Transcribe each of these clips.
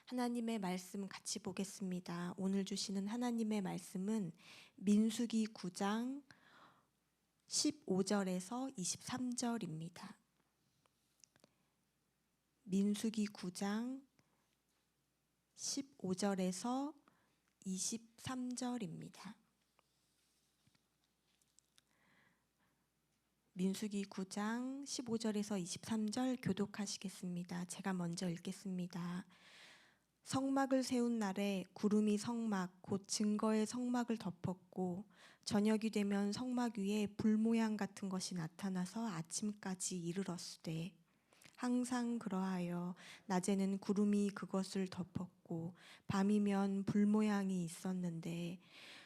하나님의 말씀 같이 보겠습니다. 오늘 주시는 하나님의 말씀은 민수기 9장 15절에서 23절입니다. 민수기 9장 15절에서 23절입니다. 민수기 9장 15절에서 23절 교독하시겠습니다. 제가 먼저 읽겠습니다. 성막을 세운 날에 구름이 성막 곧 증거의 성막을 덮었고 저녁이 되면 성막 위에 불 모양 같은 것이 나타나서 아침까지 이르렀으되 항상 그러하여 낮에는 구름이 그것을 덮었고 밤이면 불 모양이 있었는데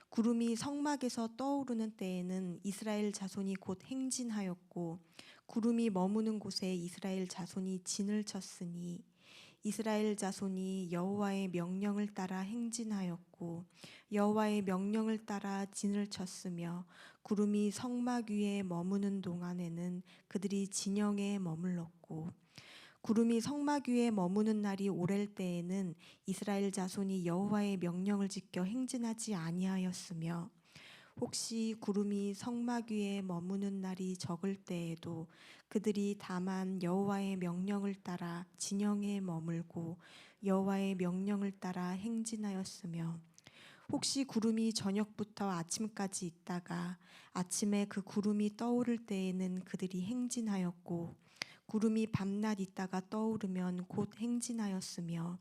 구름이 성막에서 떠오르는 때에는 이스라엘 자손이 곧 행진하였고 구름이 머무는 곳에 이스라엘 자손이 진을 쳤으니 이스라엘 자손이 여호와의 명령을 따라 행진하였고 여호와의 명령을 따라 진을 쳤으며 구름이 성막 위에 머무는 동안에는 그들이 진영에 머물렀고 구름이 성막 위에 머무는 날이 오랠 때에는 이스라엘 자손이 여호와의 명령을 지켜 행진하지 아니하였으며 혹시 구름이 성막 위에 머무는 날이 적을 때에도 그들이 다만 여호와의 명령을 따라 진영에 머물고 여호와의 명령을 따라 행진하였으며 혹시 구름이 저녁부터 아침까지 있다가 아침에 그 구름이 떠오를 때에는 그들이 행진하였고 구름이 밤낮 있다가 떠오르면 곧 행진하였으며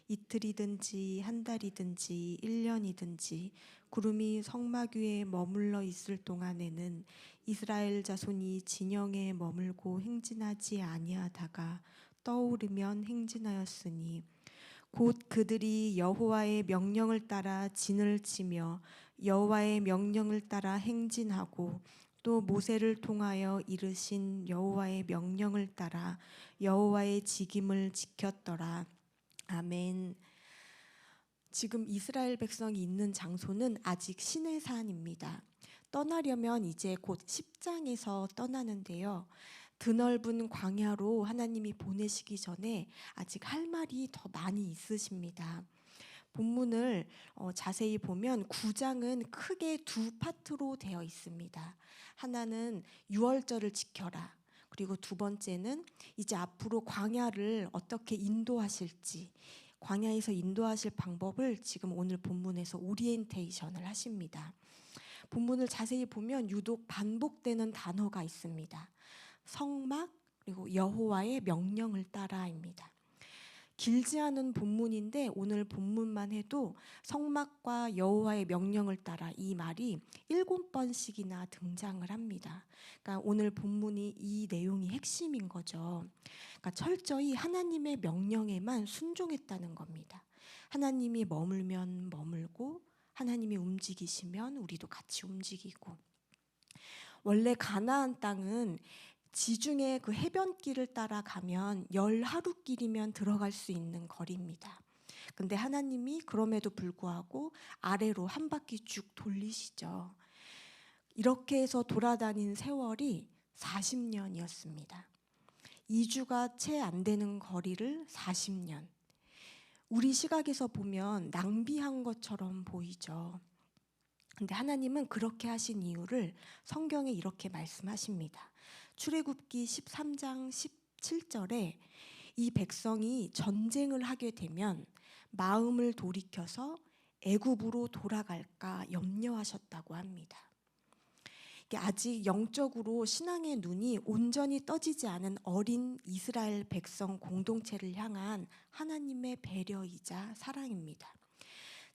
이틀이든지 한 달이든지 1년이든지 구름이 성막 위에 머물러 있을 동안에는 이스라엘 자손이 진영에 머물고 행진하지 아니하다가 떠오르면 행진하였으니 곧 그들이 여호와의 명령을 따라 진을 치며 여호와의 명령을 따라 행진하고 또 모세를 통하여 이르신 여호와의 명령을 따라 여호와의 직임을 지켰더라. 아멘. 지금 이스라엘 백성이 있는 장소는 아직 시내산입니다. 떠나려면 이제 곧 10장에서 떠나는데요. 드넓은 광야로 하나님이 보내시기 전에 아직 할 말이 더 많이 있으십니다. 본문을 자세히 보면 9장은 크게 두 파트로 되어 있습니다. 하나는 유월절을 지켜라. 그리고 두 번째는 이제 앞으로 광야를 어떻게 인도하실지, 광야에서 인도하실 방법을 지금 오늘 본문에서 오리엔테이션을 하십니다. 본문을 자세히 보면 유독 반복되는 단어가 있습니다. 성막 그리고 여호와의 명령을 따라입니다. 길지 않은 본문인데 오늘 본문만 해도 성막과 여호와의 명령을 따라 이 말이 7번씩이나 등장을 합니다. 그러니까 오늘 본문이 이 내용이 핵심인 거죠. 그러니까 철저히 하나님의 명령에만 순종했다는 겁니다. 하나님이 머물면 머물고 하나님이 움직이시면 우리도 같이 움직이고 원래 가나안 땅은 지중해 그 해변길을 따라가면 10하루길이면 들어갈 수 있는 거리입니다. 근데 하나님이 그럼에도 불구하고 아래로 한 바퀴 쭉 돌리시죠. 이렇게 해서 돌아다닌 세월이 40년이었습니다. 2주가 채 안 되는 거리를 40년. 우리 시각에서 보면 낭비한 것처럼 보이죠. 근데 하나님은 그렇게 하신 이유를 성경에 이렇게 말씀하십니다. 출애굽기 13장 17절에 이 백성이 전쟁을 하게 되면 마음을 돌이켜서 애굽으로 돌아갈까 염려하셨다고 합니다. 아직 영적으로 신앙의 눈이 온전히 떠지지 않은 어린 이스라엘 백성 공동체를 향한 하나님의 배려이자 사랑입니다.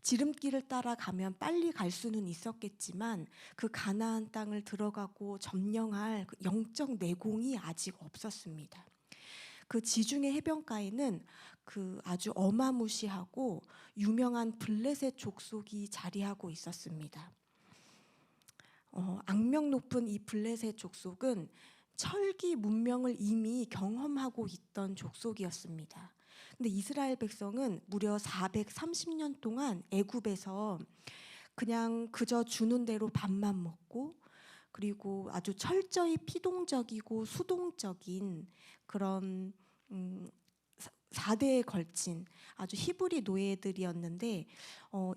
지름길을 따라가면 빨리 갈 수는 있었겠지만 그 가나안 땅을 들어가고 점령할 그 영적 내공이 아직 없었습니다. 그 지중해 해변가에는 그 아주 어마무시하고 유명한 블레셋 족속이 자리하고 있었습니다. 악명 높은 이 블레셋 족속은 철기 문명을 이미 경험하고 있던 족속이었습니다. 근데 이스라엘 백성은 무려 430년 동안 애굽에서 그냥 그저 주는 대로 밥만 먹고 그리고 아주 철저히 피동적이고 수동적인 그런 4대에 걸친 아주 히브리 노예들이었는데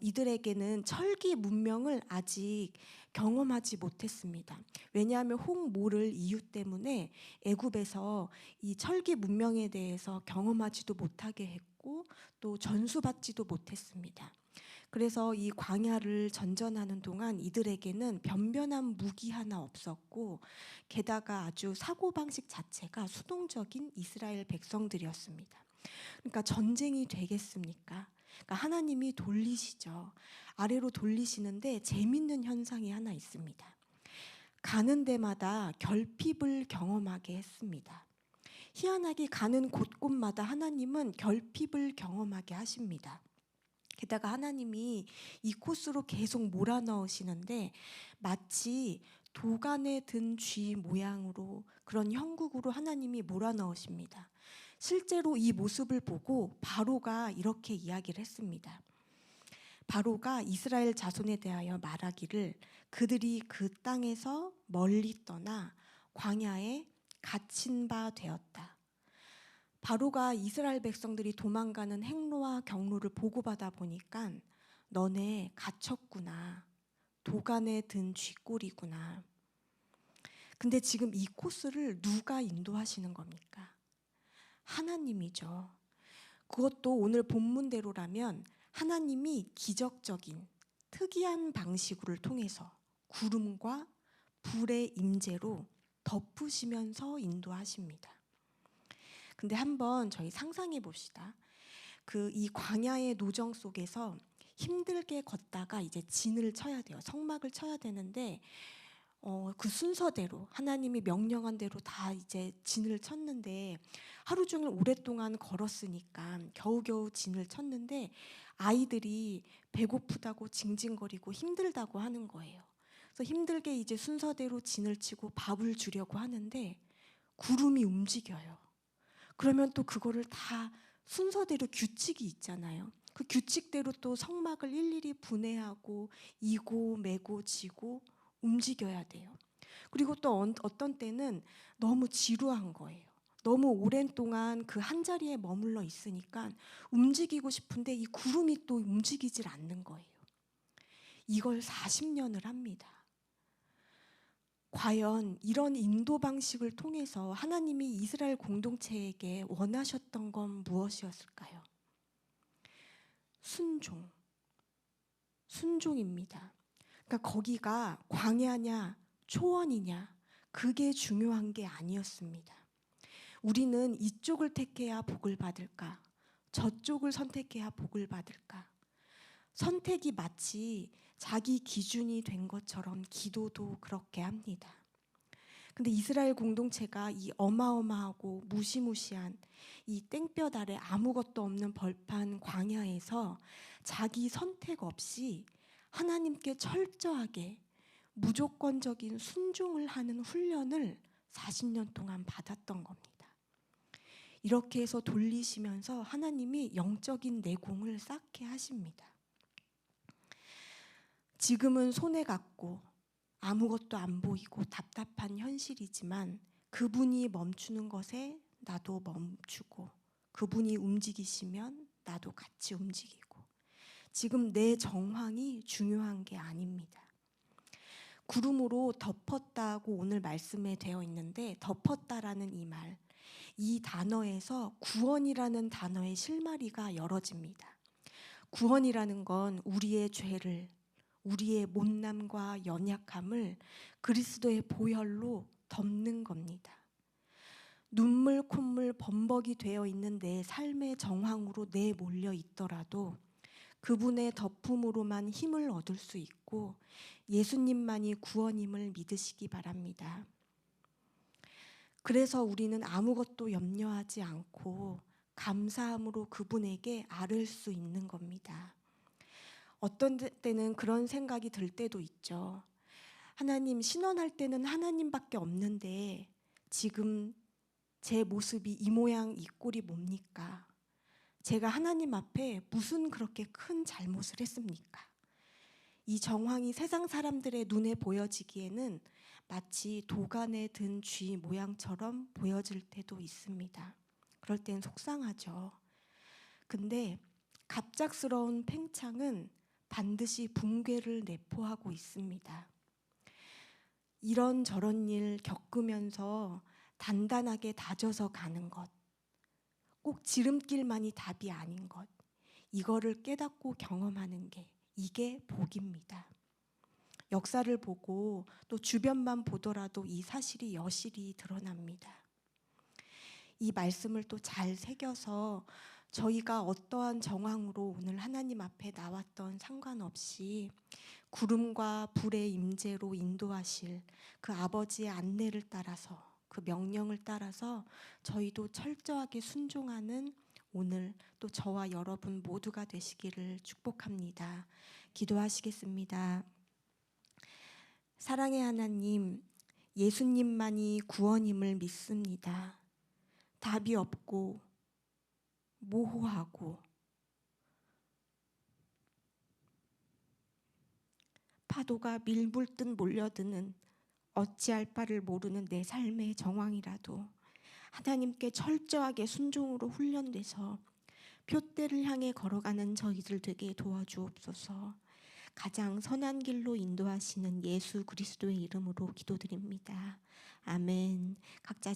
이들에게는 철기 문명을 아직 경험하지 못했습니다. 왜냐하면 홍모를 이유 때문에 애굽에서 이 철기 문명에 대해서 경험하지도 못하게 했고 또 전수받지도 못했습니다. 그래서 이 광야를 전전하는 동안 이들에게는 변변한 무기 하나 없었고 게다가 아주 사고방식 자체가 수동적인 이스라엘 백성들이었습니다. 그러니까 전쟁이 되겠습니까? 그러니까 하나님이 돌리시죠. 아래로 돌리시는데 재밌는 현상이 하나 있습니다. 가는 데마다 결핍을 경험하게 했습니다. 희한하게 가는 곳곳마다 하나님은 결핍을 경험하게 하십니다. 게다가 하나님이 이 코스로 계속 몰아넣으시는데 마치 도간에 든 쥐 모양으로 그런 형국으로 하나님이 몰아넣으십니다. 실제로 이 모습을 보고 바로가 이렇게 이야기를 했습니다. 바로가 이스라엘 자손에 대하여 말하기를 그들이 그 땅에서 멀리 떠나 광야에 갇힌 바 되었다. 바로가 이스라엘 백성들이 도망가는 행로와 경로를 보고받아 보니까 너네 갇혔구나. 도간에 든 쥐꼬리구나. 근데 지금 이 코스를 누가 인도하시는 겁니까? 하나님이죠. 그것도 오늘 본문대로라면 하나님이 기적적인 특이한 방식을 통해서 구름과 불의 임재로 덮으시면서 인도하십니다. 근데 한번 저희 상상해 봅시다. 이 광야의 노정 속에서 힘들게 걷다가 이제 진을 쳐야 돼요. 성막을 쳐야 되는데 그 순서대로 하나님이 명령한 대로 다 이제 진을 쳤는데 하루 종일 오랫동안 걸었으니까 겨우겨우 진을 쳤는데 아이들이 배고프다고 징징거리고 힘들다고 하는 거예요. 그래서 힘들게 이제 순서대로 진을 치고 밥을 주려고 하는데 구름이 움직여요. 그러면 또 그거를 다 순서대로 규칙이 있잖아요. 그 규칙대로 또 성막을 일일이 분해하고 이고 매고 지고 움직여야 돼요. 그리고 또 어떤 때는 너무 지루한 거예요. 너무 오랜 동안 그 한 자리에 머물러 있으니까 움직이고 싶은데 이 구름이 또 움직이질 않는 거예요. 이걸 40년을 합니다. 과연 이런 인도 방식을 통해서 하나님이 이스라엘 공동체에게 원하셨던 건 무엇이었을까요? 순종입니다. 그러니까 거기가 광야냐 초원이냐 그게 중요한 게 아니었습니다. 우리는 이쪽을 택해야 복을 받을까? 저쪽을 선택해야 복을 받을까? 선택이 마치 자기 기준이 된 것처럼 기도도 그렇게 합니다. 근데 이스라엘 공동체가 이 어마어마하고 무시무시한 이 땡볕 아래 아무것도 없는 벌판 광야에서 자기 선택 없이 하나님께 철저하게 무조건적인 순종을 하는 훈련을 40년 동안 받았던 겁니다. 이렇게 해서 돌리시면서 하나님이 영적인 내공을 쌓게 하십니다. 지금은 손해 갔고 아무것도 안 보이고 답답한 현실이지만 그분이 멈추는 것에 나도 멈추고 그분이 움직이시면 나도 같이 움직이고 지금 내 정황이 중요한 게 아닙니다. 구름으로 덮었다고 오늘 말씀에 되어 있는데 덮었다라는 이 단어에서 구원이라는 단어의 실마리가 열어집니다. 구원이라는 건 우리의 죄를 우리의 못남과 연약함을 그리스도의 보혈로 덮는 겁니다. 눈물 콧물 범벅이 되어 있는 내 삶의 정황으로 내몰려 있더라도 그분의 덮음으로만 힘을 얻을 수 있고 예수님만이 구원임을 믿으시기 바랍니다. 그래서 우리는 아무것도 염려하지 않고 감사함으로 그분에게 아를 수 있는 겁니다. 어떤 때는 그런 생각이 들 때도 있죠. 하나님, 신원할 때는 하나님밖에 없는데 지금 제 모습이 이 모양 이 꼴이 뭡니까? 제가 하나님 앞에 무슨 그렇게 큰 잘못을 했습니까? 이 정황이 세상 사람들의 눈에 보여지기에는 마치 도간에 든 쥐 모양처럼 보여질 때도 있습니다. 그럴 땐 속상하죠. 근데 갑작스러운 팽창은 반드시 붕괴를 내포하고 있습니다. 이런저런 일 겪으면서 단단하게 다져서 가는 것, 꼭 지름길만이 답이 아닌 것, 이거를 깨닫고 경험하는 게 이게 복입니다. 역사를 보고 또 주변만 보더라도 이 사실이 여실히 드러납니다. 이 말씀을 또 잘 새겨서 저희가 어떠한 정황으로 오늘 하나님 앞에 나왔던 상관없이 구름과 불의 임재로 인도하실 그 아버지의 안내를 따라서, 그 명령을 따라서 저희도 철저하게 순종하는 오늘 또 저와 여러분 모두가 되시기를 축복합니다. 기도하시겠습니다. 사랑의 하나님, 예수님만이 구원임을 믿습니다. 답이 없고 모호하고 파도가 밀물듯 몰려드는 어찌할 바를 모르는 내 삶의 정황이라도 하나님께 철저하게 순종으로 훈련돼서 표대를 향해 걸어가는 저희들 되게 도와주옵소서. 가장 선한 길로 인도하시는 예수 그리스도의 이름으로 기도드립니다. 아멘. 각자